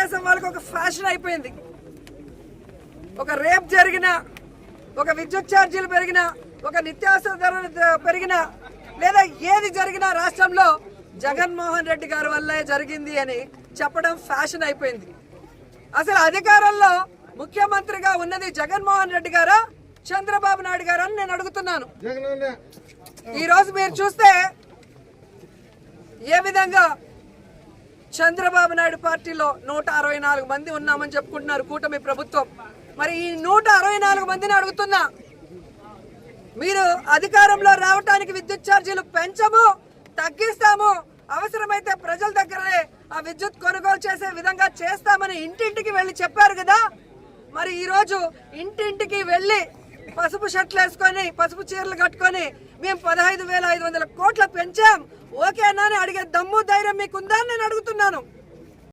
తెలుగుదేశం వాళ్ళకి ఒక ఫ్యాషన్ అయిపోయింది. ఒక రేప్ జరిగినా, ఒక విద్యుత్ ఛార్జీలు పెరిగినా, ఒక నిత్యావసర ధరలు పెరిగినా, లేదా ఏది జరిగినా రాష్ట్రంలో జగన్మోహన్ రెడ్డి గారి వల్లే జరిగింది అని చెప్పడం ఫ్యాషన్ అయిపోయింది. అసలు అధికారంలో ముఖ్యమంత్రిగా ఉన్నది జగన్మోహన్ రెడ్డి గారా, చంద్రబాబు నాయుడు గారా అని నేను అడుగుతున్నాను. ఈరోజు మీరు చూస్తే ఏ విధంగా చంద్రబాబు నాయుడు పార్టీలో 164 మంది ఉన్నామని చెప్పుకుంటున్నారు కూటమి ప్రభుత్వం. మరి ఈ 164 మందిని అడుగుతున్నా, మీరు అధికారంలో రావడానికి విద్యుత్ ఛార్జీలు పెంచము, తగ్గిస్తాము, అవసరమైతే ప్రజల దగ్గరే ఆ విద్యుత్ కొనుగోలు చేసే విధంగా చేస్తామని ఇంటింటికి వెళ్ళి చెప్పారు కదా. మరి ఈరోజు ఇంటింటికి వెళ్ళి పసుపు షర్ట్లు వేసుకొని, పసుపు చీరలు కట్టుకొని మేము 15,500 కోట్లు పెంచాం, ఓకేనా అని అడిగే దమ్ము ధైర్యం మీకుందా అని నేను అడుగుతున్నాను.